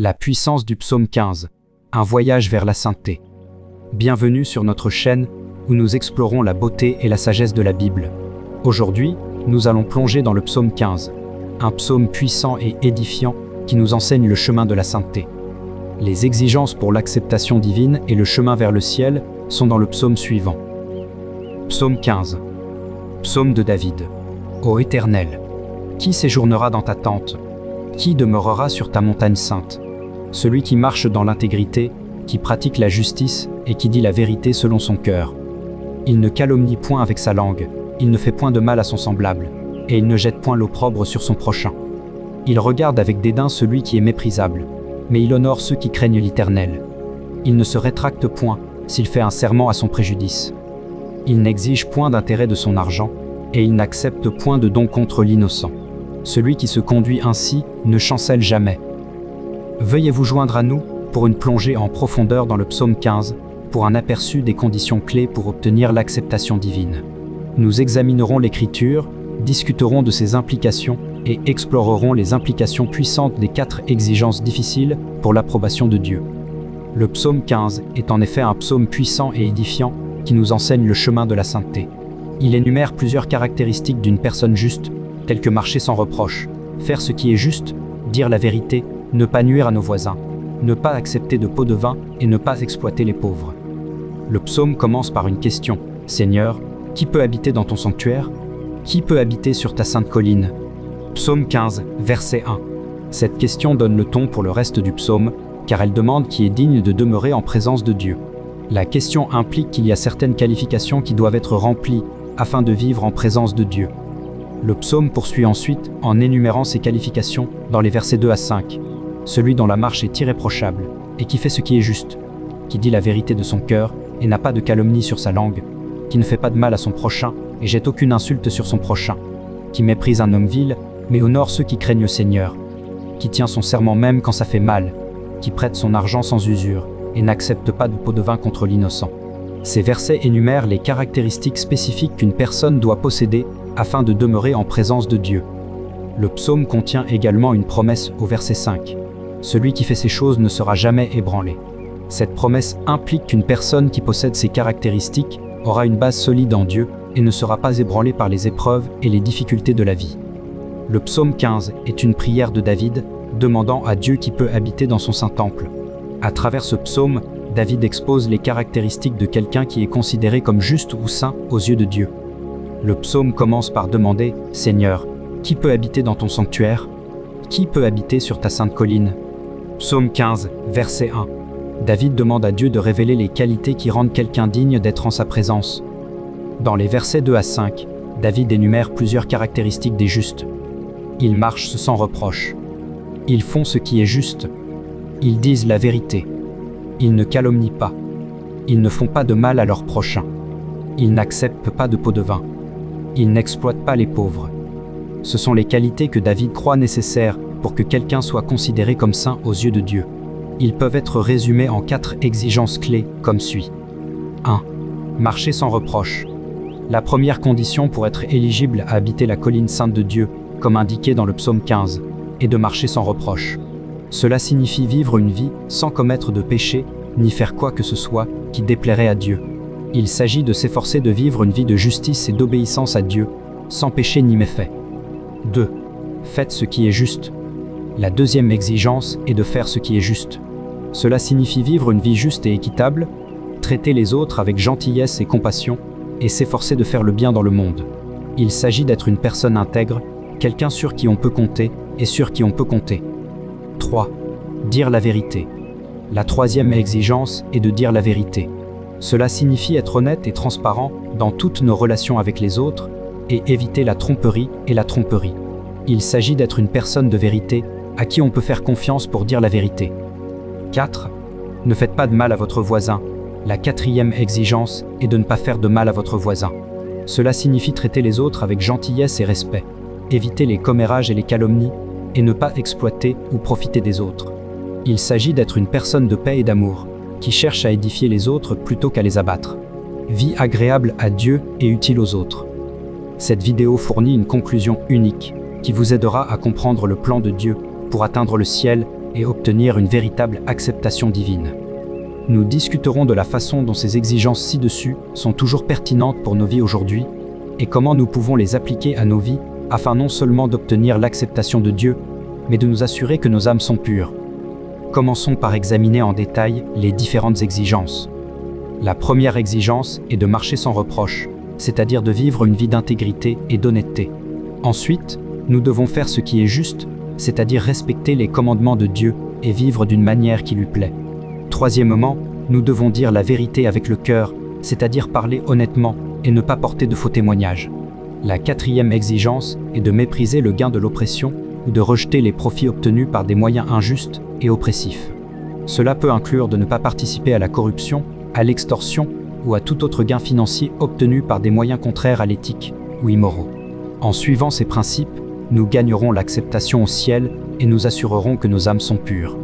La puissance du psaume 15, un voyage vers la sainteté. Bienvenue sur notre chaîne où nous explorons la beauté et la sagesse de la Bible. Aujourd'hui, nous allons plonger dans le psaume 15, un psaume puissant et édifiant qui nous enseigne le chemin de la sainteté. Les exigences pour l'acceptation divine et le chemin vers le ciel sont dans le psaume suivant. Psaume 15. Psaume de David. Ô Éternel, qui séjournera dans ta tente? Qui demeurera sur ta montagne sainte? Celui qui marche dans l'intégrité, qui pratique la justice et qui dit la vérité selon son cœur. Il ne calomnie point avec sa langue, il ne fait point de mal à son semblable, et il ne jette point l'opprobre sur son prochain. Il regarde avec dédain celui qui est méprisable, mais il honore ceux qui craignent l'Éternel. Il ne se rétracte point s'il fait un serment à son préjudice. Il n'exige point d'intérêt de son argent, et il n'accepte point de don contre l'innocent. Celui qui se conduit ainsi ne chancelle jamais. Veuillez vous joindre à nous pour une plongée en profondeur dans le psaume 15, pour un aperçu des conditions clés pour obtenir l'acceptation divine. Nous examinerons l'Écriture, discuterons de ses implications et explorerons les implications puissantes des 4 exigences difficiles pour l'approbation de Dieu. Le psaume 15 est en effet un psaume puissant et édifiant qui nous enseigne le chemin de la sainteté. Il énumère plusieurs caractéristiques d'une personne juste, telles que marcher sans reproche, faire ce qui est juste, dire la vérité, ne pas nuire à nos voisins, ne pas accepter de pots de vin et ne pas exploiter les pauvres. Le psaume commence par une question. Seigneur, qui peut habiter dans ton sanctuaire? Qui peut habiter sur ta sainte colline? Psaume 15, verset 1. Cette question donne le ton pour le reste du psaume, car elle demande qui est digne de demeurer en présence de Dieu. La question implique qu'il y a certaines qualifications qui doivent être remplies afin de vivre en présence de Dieu. Le psaume poursuit ensuite en énumérant ces qualifications dans les versets 2 à 5. Celui dont la marche est irréprochable et qui fait ce qui est juste, qui dit la vérité de son cœur et n'a pas de calomnie sur sa langue, qui ne fait pas de mal à son prochain et jette aucune insulte sur son prochain, qui méprise un homme vil mais honore ceux qui craignent le Seigneur, qui tient son serment même quand ça fait mal, qui prête son argent sans usure et n'accepte pas de pot de vin contre l'innocent. Ces versets énumèrent les caractéristiques spécifiques qu'une personne doit posséder afin de demeurer en présence de Dieu. Le psaume contient également une promesse au verset 5. Celui qui fait ces choses ne sera jamais ébranlé. Cette promesse implique qu'une personne qui possède ces caractéristiques aura une base solide en Dieu et ne sera pas ébranlée par les épreuves et les difficultés de la vie. Le psaume 15 est une prière de David, demandant à Dieu qui peut habiter dans son saint temple. À travers ce psaume, David expose les caractéristiques de quelqu'un qui est considéré comme juste ou saint aux yeux de Dieu. Le psaume commence par demander « Seigneur, qui peut habiter dans ton sanctuaire? Qui peut habiter sur ta sainte colline ?» Psaume 15, verset 1. David demande à Dieu de révéler les qualités qui rendent quelqu'un digne d'être en sa présence. Dans les versets 2 à 5, David énumère plusieurs caractéristiques des justes. Ils marchent sans reproche. Ils font ce qui est juste. Ils disent la vérité. Ils ne calomnient pas. Ils ne font pas de mal à leur prochain. Ils n'acceptent pas de pot de vin. Ils n'exploitent pas les pauvres. Ce sont les qualités que David croit nécessaires pour que quelqu'un soit considéré comme saint aux yeux de Dieu. Ils peuvent être résumés en 4 exigences clés comme suit. 1. Marcher sans reproche. La première condition pour être éligible à habiter la colline sainte de Dieu, comme indiqué dans le psaume 15, est de marcher sans reproche. Cela signifie vivre une vie sans commettre de péché, ni faire quoi que ce soit qui déplairait à Dieu. Il s'agit de s'efforcer de vivre une vie de justice et d'obéissance à Dieu, sans péché ni méfait. 2. Faites ce qui est juste. La deuxième exigence est de faire ce qui est juste. Cela signifie vivre une vie juste et équitable, traiter les autres avec gentillesse et compassion, et s'efforcer de faire le bien dans le monde. Il s'agit d'être une personne intègre, quelqu'un sur qui on peut compter et sur qui on peut compter. 3. Dire la vérité. La troisième exigence est de dire la vérité. Cela signifie être honnête et transparent dans toutes nos relations avec les autres et éviter la tromperie et la tromperie. Il s'agit d'être une personne de vérité à qui on peut faire confiance pour dire la vérité. 4. Ne faites pas de mal à votre voisin. La 4e exigence est de ne pas faire de mal à votre voisin. Cela signifie traiter les autres avec gentillesse et respect, éviter les commérages et les calomnies, et ne pas exploiter ou profiter des autres. Il s'agit d'être une personne de paix et d'amour, qui cherche à édifier les autres plutôt qu'à les abattre. Vie agréable à Dieu et utile aux autres. Cette vidéo fournit une conclusion unique qui vous aidera à comprendre le plan de Dieu pour atteindre le ciel et obtenir une véritable acceptation divine. Nous discuterons de la façon dont ces exigences ci-dessus sont toujours pertinentes pour nos vies aujourd'hui et comment nous pouvons les appliquer à nos vies afin non seulement d'obtenir l'acceptation de Dieu, mais de nous assurer que nos âmes sont pures. Commençons par examiner en détail les différentes exigences. La première exigence est de marcher sans reproche, c'est-à-dire de vivre une vie d'intégrité et d'honnêteté. Ensuite, nous devons faire ce qui est juste, c'est-à-dire respecter les commandements de Dieu et vivre d'une manière qui lui plaît. Troisièmement, nous devons dire la vérité avec le cœur, c'est-à-dire parler honnêtement et ne pas porter de faux témoignages. La quatrième exigence est de mépriser le gain de l'oppression ou de rejeter les profits obtenus par des moyens injustes et oppressifs. Cela peut inclure de ne pas participer à la corruption, à l'extorsion ou à tout autre gain financier obtenu par des moyens contraires à l'éthique ou immoraux. En suivant ces principes, nous gagnerons l'acceptation au ciel et nous assurerons que nos âmes sont pures.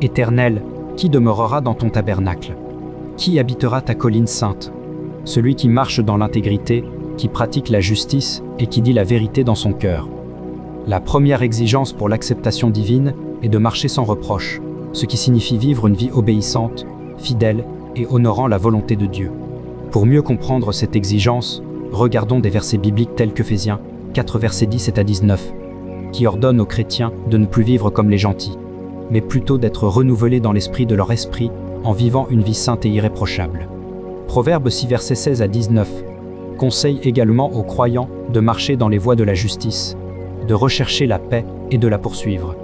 Éternel, qui demeurera dans ton tabernacle? Qui habitera ta colline sainte? Celui qui marche dans l'intégrité, qui pratique la justice et qui dit la vérité dans son cœur. La première exigence pour l'acceptation divine est de marcher sans reproche, ce qui signifie vivre une vie obéissante, fidèle et honorant la volonté de Dieu. Pour mieux comprendre cette exigence, regardons des versets bibliques tels qu'Éphésiens 4 versets 17 à 19, qui ordonnent aux chrétiens de ne plus vivre comme les gentils, mais plutôt d'être renouvelés dans l'esprit de leur esprit en vivant une vie sainte et irréprochable. Proverbes 6 versets 16 à 19 conseille également aux croyants de marcher dans les voies de la justice, de rechercher la paix et de la poursuivre.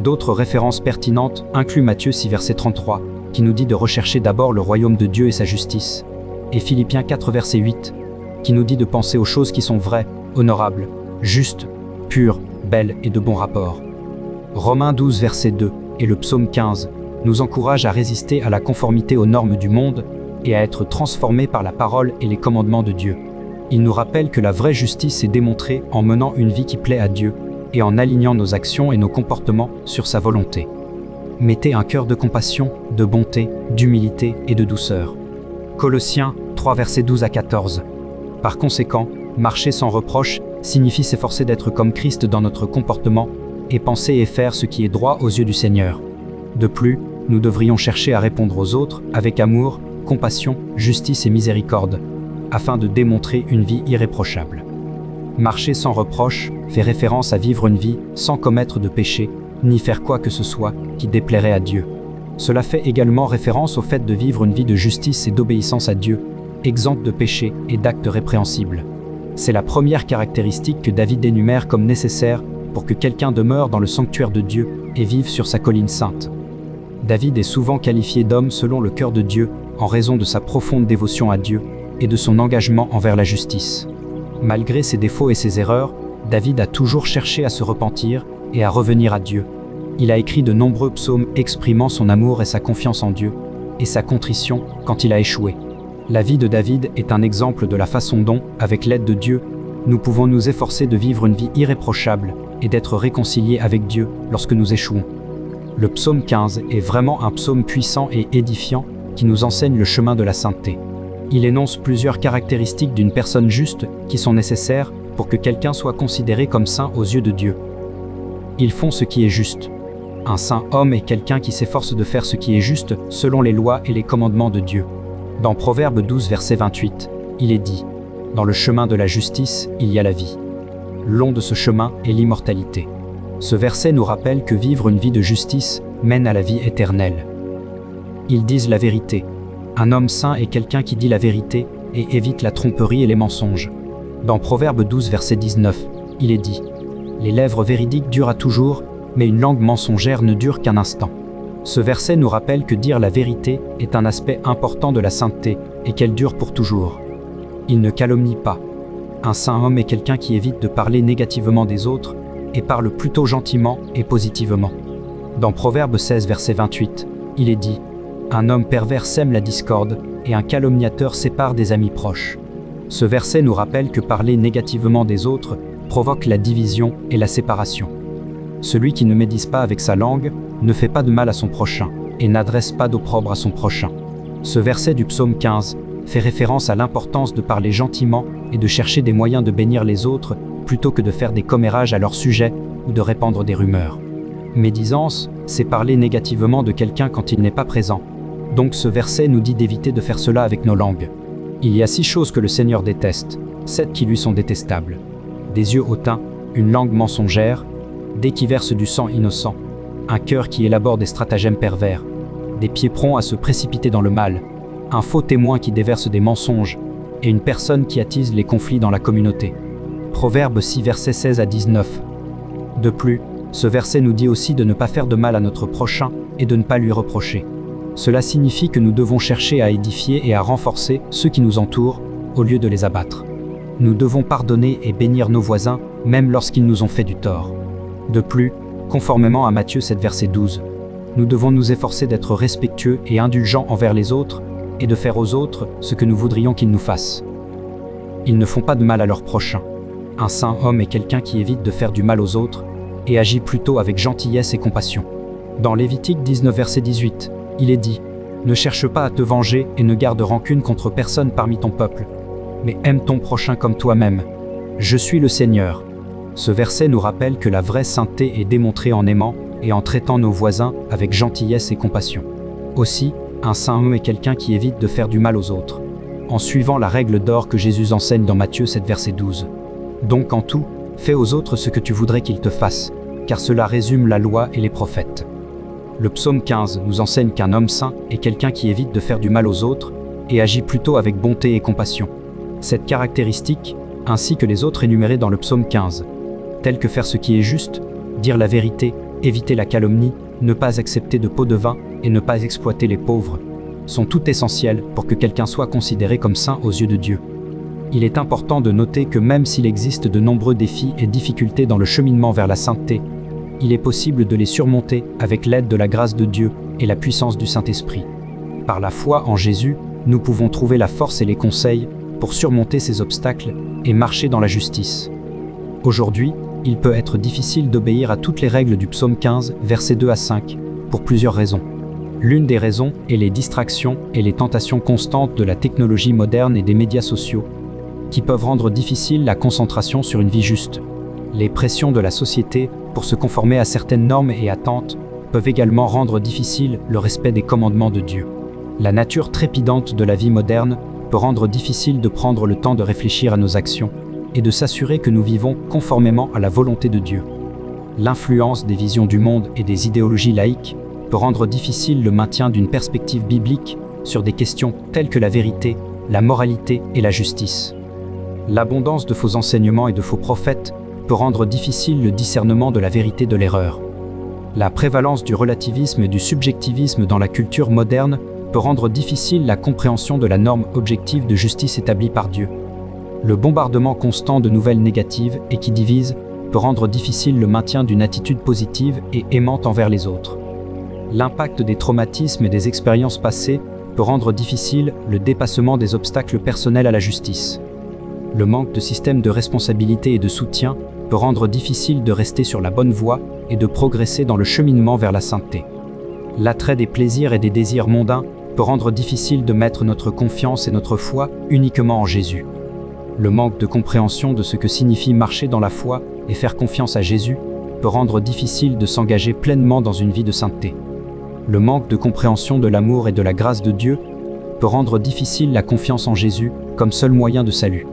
D'autres références pertinentes incluent Matthieu 6 verset 33, qui nous dit de rechercher d'abord le royaume de Dieu et sa justice, et Philippiens 4 verset 8, qui nous dit de penser aux choses qui sont vraies, honorables, justes, pures, belles et de bon rapport. Romains 12 verset 2 et le psaume 15 nous encouragent à résister à la conformité aux normes du monde et à être transformés par la parole et les commandements de Dieu. Il nous rappelle que la vraie justice est démontrée en menant une vie qui plaît à Dieu et en alignant nos actions et nos comportements sur sa volonté. Mettez un cœur de compassion, de bonté, d'humilité et de douceur. Colossiens 3 versets 12 à 14. Par conséquent, marcher sans reproche signifie s'efforcer d'être comme Christ dans notre comportement et penser et faire ce qui est droit aux yeux du Seigneur. De plus, nous devrions chercher à répondre aux autres avec amour, compassion, justice et miséricorde, afin de démontrer une vie irréprochable. Marcher sans reproche fait référence à vivre une vie sans commettre de péché, ni faire quoi que ce soit qui déplairait à Dieu. Cela fait également référence au fait de vivre une vie de justice et d'obéissance à Dieu, exempte de péché et d'actes répréhensibles. C'est la première caractéristique que David énumère comme nécessaire pour que quelqu'un demeure dans le sanctuaire de Dieu et vive sur sa colline sainte. David est souvent qualifié d'homme selon le cœur de Dieu en raison de sa profonde dévotion à Dieu et de son engagement envers la justice. Malgré ses défauts et ses erreurs, David a toujours cherché à se repentir et à revenir à Dieu. Il a écrit de nombreux psaumes exprimant son amour et sa confiance en Dieu, et sa contrition quand il a échoué. La vie de David est un exemple de la façon dont, avec l'aide de Dieu, nous pouvons nous efforcer de vivre une vie irréprochable et d'être réconciliés avec Dieu lorsque nous échouons. Le psaume 15 est vraiment un psaume puissant et édifiant qui nous enseigne le chemin de la sainteté. Il énonce plusieurs caractéristiques d'une personne juste qui sont nécessaires pour que quelqu'un soit considéré comme saint aux yeux de Dieu. Ils font ce qui est juste. Un saint homme est quelqu'un qui s'efforce de faire ce qui est juste selon les lois et les commandements de Dieu. Dans Proverbe 12 verset 28, il est dit « Dans le chemin de la justice, il y a la vie. Long de ce chemin est l'immortalité. » Ce verset nous rappelle que vivre une vie de justice mène à la vie éternelle. Ils disent la vérité. Un homme saint est quelqu'un qui dit la vérité et évite la tromperie et les mensonges. Dans Proverbe 12 verset 19, il est dit « Les lèvres véridiques durent à toujours, mais une langue mensongère ne dure qu'un instant. » Ce verset nous rappelle que dire la vérité est un aspect important de la sainteté et qu'elle dure pour toujours. Il ne calomnie pas. Un saint homme est quelqu'un qui évite de parler négativement des autres et parle plutôt gentiment et positivement. Dans Proverbe 16 verset 28, il est dit « Un homme pervers sème la discorde et un calomniateur sépare des amis proches. » Ce verset nous rappelle que parler négativement des autres provoque la division et la séparation. Celui qui ne médise pas avec sa langue ne fait pas de mal à son prochain et n'adresse pas d'opprobre à son prochain. Ce verset du psaume 15 fait référence à l'importance de parler gentiment et de chercher des moyens de bénir les autres plutôt que de faire des commérages à leur sujet ou de répandre des rumeurs. Médisance, c'est parler négativement de quelqu'un quand il n'est pas présent. Donc ce verset nous dit d'éviter de faire cela avec nos langues. Il y a 6 choses que le Seigneur déteste, 7 qui lui sont détestables. Des yeux hautains, une langue mensongère, des qui versent du sang innocent, un cœur qui élabore des stratagèmes pervers, des pieds prompts à se précipiter dans le mal, un faux témoin qui déverse des mensonges, et une personne qui attise les conflits dans la communauté. Proverbe 6 versets 16 à 19. De plus, ce verset nous dit aussi de ne pas faire de mal à notre prochain et de ne pas lui reprocher. Cela signifie que nous devons chercher à édifier et à renforcer ceux qui nous entourent, au lieu de les abattre. Nous devons pardonner et bénir nos voisins, même lorsqu'ils nous ont fait du tort. De plus, conformément à Matthieu 7 verset 12, nous devons nous efforcer d'être respectueux et indulgents envers les autres, et de faire aux autres ce que nous voudrions qu'ils nous fassent. Ils ne font pas de mal à leur prochain. Un saint homme est quelqu'un qui évite de faire du mal aux autres, et agit plutôt avec gentillesse et compassion. Dans Lévitique 19 verset 18, il est dit « Ne cherche pas à te venger et ne garde rancune contre personne parmi ton peuple, mais aime ton prochain comme toi-même. Je suis le Seigneur. » Ce verset nous rappelle que la vraie sainteté est démontrée en aimant et en traitant nos voisins avec gentillesse et compassion. Aussi, un saint homme est quelqu'un qui évite de faire du mal aux autres, en suivant la règle d'or que Jésus enseigne dans Matthieu 7 verset 12. Donc en tout, fais aux autres ce que tu voudrais qu'ils te fassent, car cela résume la loi et les prophètes. Le psaume 15 nous enseigne qu'un homme saint est quelqu'un qui évite de faire du mal aux autres et agit plutôt avec bonté et compassion. Cette caractéristique, ainsi que les autres énumérées dans le psaume 15, telles que faire ce qui est juste, dire la vérité, éviter la calomnie, ne pas accepter de pot de vin et ne pas exploiter les pauvres, sont toutes essentielles pour que quelqu'un soit considéré comme saint aux yeux de Dieu. Il est important de noter que même s'il existe de nombreux défis et difficultés dans le cheminement vers la sainteté, il est possible de les surmonter avec l'aide de la grâce de Dieu et la puissance du Saint-Esprit. Par la foi en Jésus, nous pouvons trouver la force et les conseils pour surmonter ces obstacles et marcher dans la justice. Aujourd'hui, il peut être difficile d'obéir à toutes les règles du psaume 15, versets 2 à 5, pour plusieurs raisons. L'une des raisons est les distractions et les tentations constantes de la technologie moderne et des médias sociaux, qui peuvent rendre difficile la concentration sur une vie juste. Les pressions de la société pour se conformer à certaines normes et attentes peuvent également rendre difficile le respect des commandements de Dieu. La nature trépidante de la vie moderne peut rendre difficile de prendre le temps de réfléchir à nos actions et de s'assurer que nous vivons conformément à la volonté de Dieu. L'influence des visions du monde et des idéologies laïques peut rendre difficile le maintien d'une perspective biblique sur des questions telles que la vérité, la moralité et la justice. L'abondance de faux enseignements et de faux prophètes peut rendre difficile le discernement de la vérité de l'erreur. La prévalence du relativisme et du subjectivisme dans la culture moderne peut rendre difficile la compréhension de la norme objective de justice établie par Dieu. Le bombardement constant de nouvelles négatives et qui divisent peut rendre difficile le maintien d'une attitude positive et aimante envers les autres. L'impact des traumatismes et des expériences passées peut rendre difficile le dépassement des obstacles personnels à la justice. Le manque de système de responsabilité et de soutien peut rendre difficile de rester sur la bonne voie et de progresser dans le cheminement vers la sainteté. L'attrait des plaisirs et des désirs mondains peut rendre difficile de mettre notre confiance et notre foi uniquement en Jésus. Le manque de compréhension de ce que signifie marcher dans la foi et faire confiance à Jésus peut rendre difficile de s'engager pleinement dans une vie de sainteté. Le manque de compréhension de l'amour et de la grâce de Dieu peut rendre difficile la confiance en Jésus comme seul moyen de salut.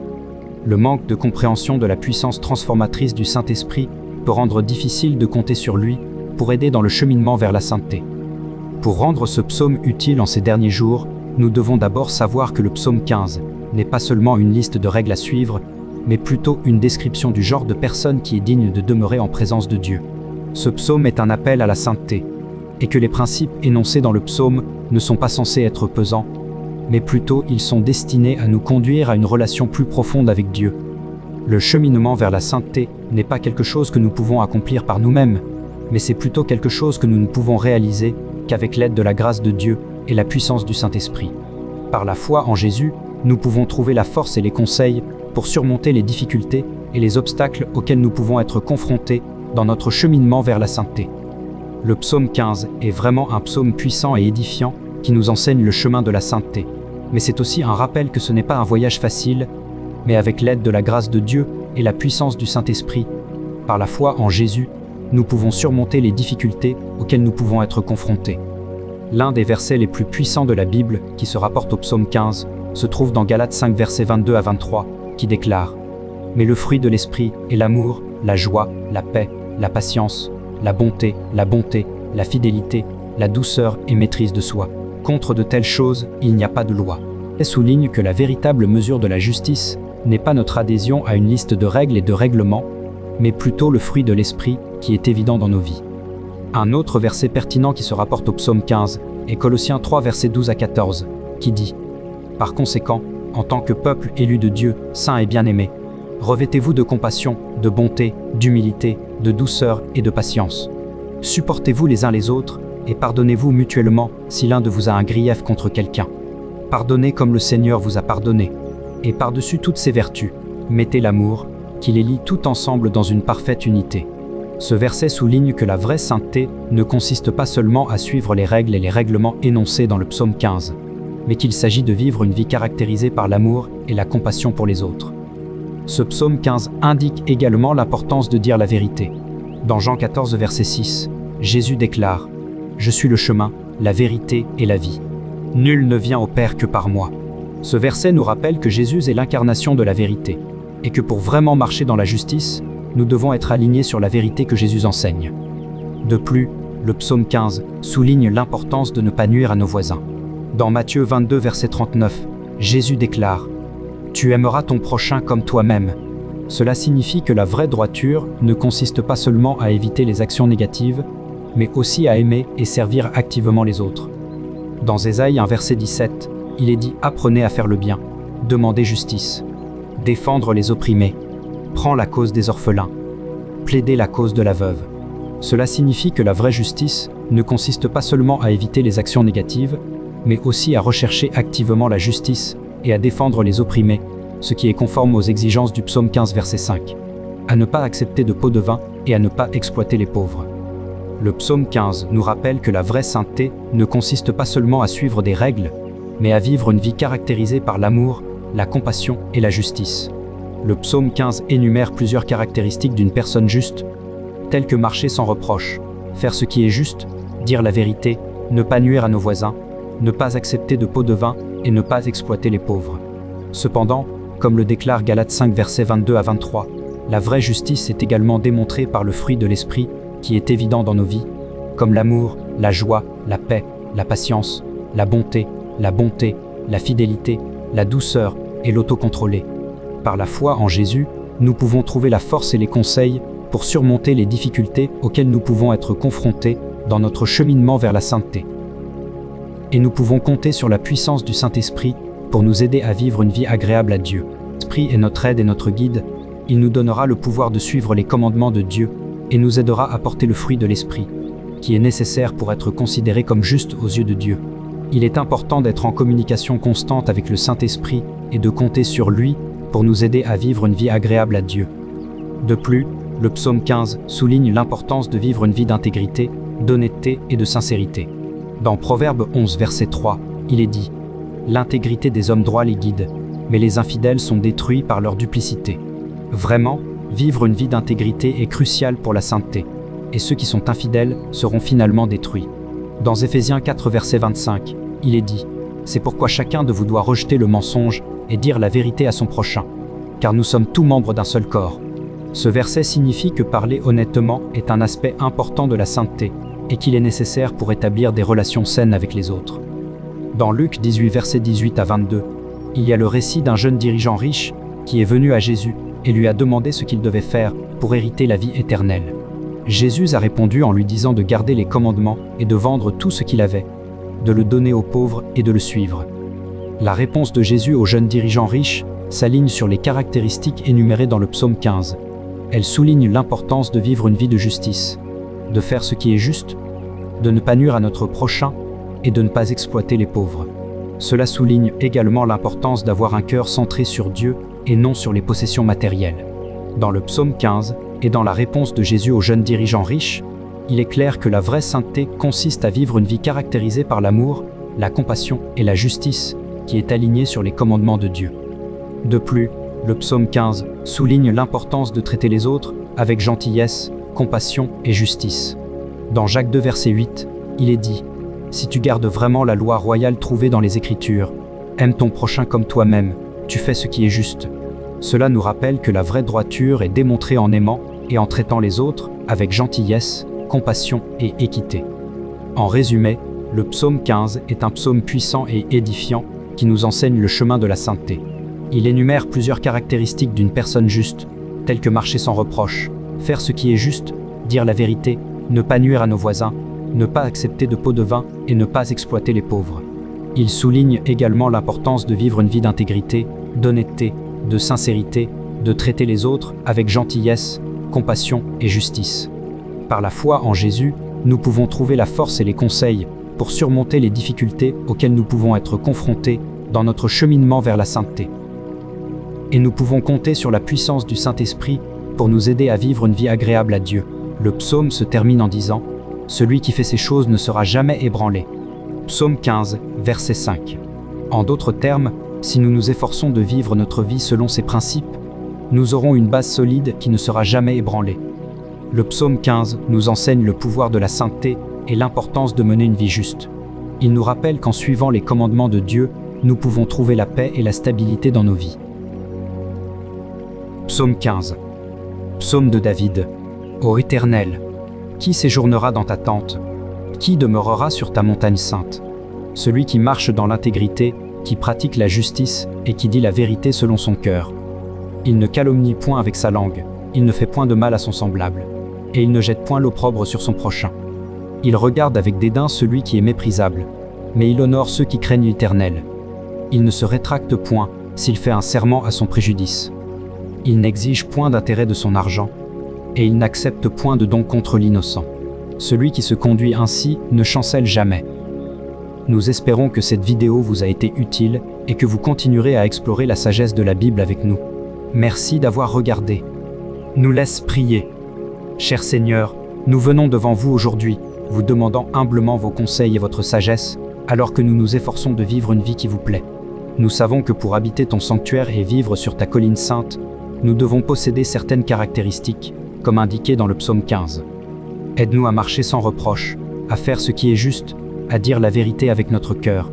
Le manque de compréhension de la puissance transformatrice du Saint-Esprit peut rendre difficile de compter sur lui pour aider dans le cheminement vers la sainteté. Pour rendre ce psaume utile en ces derniers jours, nous devons d'abord savoir que le psaume 15 n'est pas seulement une liste de règles à suivre, mais plutôt une description du genre de personne qui est digne de demeurer en présence de Dieu. Ce psaume est un appel à la sainteté, et que les principes énoncés dans le psaume ne sont pas censés être pesants, mais plutôt ils sont destinés à nous conduire à une relation plus profonde avec Dieu. Le cheminement vers la sainteté n'est pas quelque chose que nous pouvons accomplir par nous-mêmes, mais c'est plutôt quelque chose que nous ne pouvons réaliser qu'avec l'aide de la grâce de Dieu et la puissance du Saint-Esprit. Par la foi en Jésus, nous pouvons trouver la force et les conseils pour surmonter les difficultés et les obstacles auxquels nous pouvons être confrontés dans notre cheminement vers la sainteté. Le psaume 15 est vraiment un psaume puissant et édifiant qui nous enseigne le chemin de la sainteté. Mais c'est aussi un rappel que ce n'est pas un voyage facile, mais avec l'aide de la grâce de Dieu et la puissance du Saint-Esprit, par la foi en Jésus, nous pouvons surmonter les difficultés auxquelles nous pouvons être confrontés. L'un des versets les plus puissants de la Bible, qui se rapporte au psaume 15, se trouve dans Galates 5 versets 22 à 23, qui déclare « Mais le fruit de l'esprit est l'amour, la joie, la paix, la patience, la bonté, la fidélité, la douceur et maîtrise de soi. Contre de telles choses, il n'y a pas de loi. » Elle souligne que la véritable mesure de la justice n'est pas notre adhésion à une liste de règles et de règlements, mais plutôt le fruit de l'esprit qui est évident dans nos vies. Un autre verset pertinent qui se rapporte au psaume 15 est Colossiens 3 versets 12 à 14, qui dit « Par conséquent, en tant que peuple élu de Dieu, saint et bien-aimé, revêtez-vous de compassion, de bonté, d'humilité, de douceur et de patience. Supportez-vous les uns les autres et pardonnez-vous mutuellement si l'un de vous a un grief contre quelqu'un. Pardonnez comme le Seigneur vous a pardonné. Et par-dessus toutes ces vertus, mettez l'amour, qui les lie tout ensemble dans une parfaite unité. » Ce verset souligne que la vraie sainteté ne consiste pas seulement à suivre les règles et les règlements énoncés dans le psaume 15, mais qu'il s'agit de vivre une vie caractérisée par l'amour et la compassion pour les autres. Ce psaume 15 indique également l'importance de dire la vérité. Dans Jean 14 verset 6, Jésus déclare « Je suis le chemin, la vérité et la vie. Nul ne vient au Père que par moi. » Ce verset nous rappelle que Jésus est l'incarnation de la vérité, et que pour vraiment marcher dans la justice, nous devons être alignés sur la vérité que Jésus enseigne. De plus, le psaume 15 souligne l'importance de ne pas nuire à nos voisins. Dans Matthieu 22 verset 39, Jésus déclare « Tu aimeras ton prochain comme toi-même ». Cela signifie que la vraie droiture ne consiste pas seulement à éviter les actions négatives, mais aussi à aimer et servir activement les autres. Dans Ésaïe 1 verset 17, il est dit « Apprenez à faire le bien, demandez justice, défendre les opprimés, prends la cause des orphelins, plaider la cause de la veuve. » Cela signifie que la vraie justice ne consiste pas seulement à éviter les actions négatives, mais aussi à rechercher activement la justice et à défendre les opprimés, ce qui est conforme aux exigences du psaume 15 verset 5, à ne pas accepter de pots de vin et à ne pas exploiter les pauvres. Le psaume 15 nous rappelle que la vraie sainteté ne consiste pas seulement à suivre des règles, mais à vivre une vie caractérisée par l'amour, la compassion et la justice. Le psaume 15 énumère plusieurs caractéristiques d'une personne juste, telles que marcher sans reproche, faire ce qui est juste, dire la vérité, ne pas nuire à nos voisins, ne pas accepter de pots de vin et ne pas exploiter les pauvres. Cependant, comme le déclare Galates 5 versets 22 à 23, la vraie justice est également démontrée par le fruit de l'esprit qui est évident dans nos vies, comme l'amour, la joie, la paix, la patience, la bonté, la fidélité, la douceur et l'autocontrôlé. Par la foi en Jésus, nous pouvons trouver la force et les conseils pour surmonter les difficultés auxquelles nous pouvons être confrontés dans notre cheminement vers la sainteté. Et nous pouvons compter sur la puissance du Saint-Esprit pour nous aider à vivre une vie agréable à Dieu. L'Esprit est notre aide et notre guide. Il nous donnera le pouvoir de suivre les commandements de Dieu et nous aidera à porter le fruit de l'Esprit, qui est nécessaire pour être considéré comme juste aux yeux de Dieu. Il est important d'être en communication constante avec le Saint-Esprit et de compter sur lui pour nous aider à vivre une vie agréable à Dieu. De plus, le psaume 15 souligne l'importance de vivre une vie d'intégrité, d'honnêteté et de sincérité. Dans Proverbe 11 verset 3, il est dit « L'intégrité des hommes droits les guide, mais les infidèles sont détruits par leur duplicité. » Vraiment, vivre une vie d'intégrité est crucial pour la sainteté, et ceux qui sont infidèles seront finalement détruits. Dans Éphésiens 4 verset 25, il est dit « C'est pourquoi chacun de vous doit rejeter le mensonge et dire la vérité à son prochain, car nous sommes tous membres d'un seul corps. » Ce verset signifie que parler honnêtement est un aspect important de la sainteté et qu'il est nécessaire pour établir des relations saines avec les autres. Dans Luc 18 versets 18 à 22, il y a le récit d'un jeune dirigeant riche qui est venu à Jésus et lui a demandé ce qu'il devait faire pour hériter la vie éternelle. Jésus a répondu en lui disant de garder les commandements et de vendre tout ce qu'il avait, de le donner aux pauvres et de le suivre. La réponse de Jésus au jeune dirigeant riche s'aligne sur les caractéristiques énumérées dans le psaume 15. Elle souligne l'importance de vivre une vie de justice, de faire ce qui est juste, de ne pas nuire à notre prochain et de ne pas exploiter les pauvres. Cela souligne également l'importance d'avoir un cœur centré sur Dieu et non sur les possessions matérielles. Dans le psaume 15 et dans la réponse de Jésus au jeune dirigeant riche, il est clair que la vraie sainteté consiste à vivre une vie caractérisée par l'amour, la compassion et la justice qui est alignée sur les commandements de Dieu. De plus, le psaume 15 souligne l'importance de traiter les autres avec gentillesse, compassion et justice. Dans Jacques 2, verset 8, il est dit « Si tu gardes vraiment la loi royale trouvée dans les Écritures, aime ton prochain comme toi-même, tu fais ce qui est juste. » Cela nous rappelle que la vraie droiture est démontrée en aimant et en traitant les autres avec gentillesse, compassion et équité. En résumé, le psaume 15 est un psaume puissant et édifiant qui nous enseigne le chemin de la sainteté. Il énumère plusieurs caractéristiques d'une personne juste, telles que marcher sans reproche, faire ce qui est juste, dire la vérité, ne pas nuire à nos voisins, ne pas accepter de pots de vin et ne pas exploiter les pauvres. Il souligne également l'importance de vivre une vie d'intégrité, d'honnêteté, de sincérité, de traiter les autres avec gentillesse, compassion et justice. Par la foi en Jésus, nous pouvons trouver la force et les conseils pour surmonter les difficultés auxquelles nous pouvons être confrontés dans notre cheminement vers la sainteté. Et nous pouvons compter sur la puissance du Saint-Esprit pour nous aider à vivre une vie agréable à Dieu. Le psaume se termine en disant « Celui qui fait ces choses ne sera jamais ébranlé ». Psaume 15, verset 5. En d'autres termes, si nous nous efforçons de vivre notre vie selon ces principes, nous aurons une base solide qui ne sera jamais ébranlée. Le psaume 15 nous enseigne le pouvoir de la sainteté et l'importance de mener une vie juste. Il nous rappelle qu'en suivant les commandements de Dieu, nous pouvons trouver la paix et la stabilité dans nos vies. Psaume 15. Psaume de David. Ô Éternel, qui séjournera dans ta tente? Qui demeurera sur ta montagne sainte? Celui qui marche dans l'intégrité, qui pratique la justice et qui dit la vérité selon son cœur. Il ne calomnie point avec sa langue, il ne fait point de mal à son semblable, et il ne jette point l'opprobre sur son prochain. Il regarde avec dédain celui qui est méprisable, mais il honore ceux qui craignent l'Éternel. Il ne se rétracte point s'il fait un serment à son préjudice. Il n'exige point d'intérêt de son argent, et il n'accepte point de don contre l'innocent. Celui qui se conduit ainsi ne chancelle jamais. Nous espérons que cette vidéo vous a été utile et que vous continuerez à explorer la sagesse de la Bible avec nous. Merci d'avoir regardé. Nous laisse prier. Cher Seigneur, nous venons devant vous aujourd'hui, vous demandant humblement vos conseils et votre sagesse, alors que nous nous efforçons de vivre une vie qui vous plaît. Nous savons que pour habiter ton sanctuaire et vivre sur ta colline sainte, nous devons posséder certaines caractéristiques, comme indiqué dans le psaume 15. Aide-nous à marcher sans reproche, à faire ce qui est juste, à dire la vérité avec notre cœur,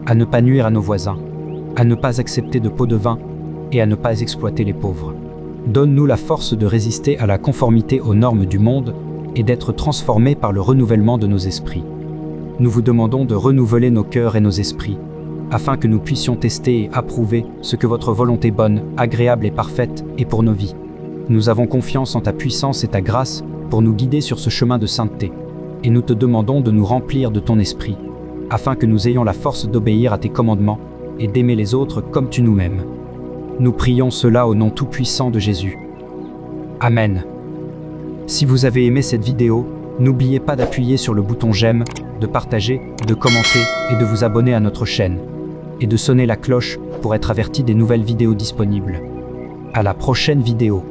à ne pas nuire à nos voisins, à ne pas accepter de pots de vin et à ne pas exploiter les pauvres. Donne-nous la force de résister à la conformité aux normes du monde et d'être transformés par le renouvellement de nos esprits. Nous vous demandons de renouveler nos cœurs et nos esprits, afin que nous puissions tester et approuver ce que votre volonté bonne, agréable et parfaite est pour nos vies. Nous avons confiance en ta puissance et ta grâce pour nous guider sur ce chemin de sainteté, et nous te demandons de nous remplir de ton esprit, afin que nous ayons la force d'obéir à tes commandements et d'aimer les autres comme tu nous aimes. Nous prions cela au nom tout-puissant de Jésus. Amen. Si vous avez aimé cette vidéo, n'oubliez pas d'appuyer sur le bouton j'aime, de partager, de commenter et de vous abonner à notre chaîne, et de sonner la cloche pour être averti des nouvelles vidéos disponibles. À la prochaine vidéo.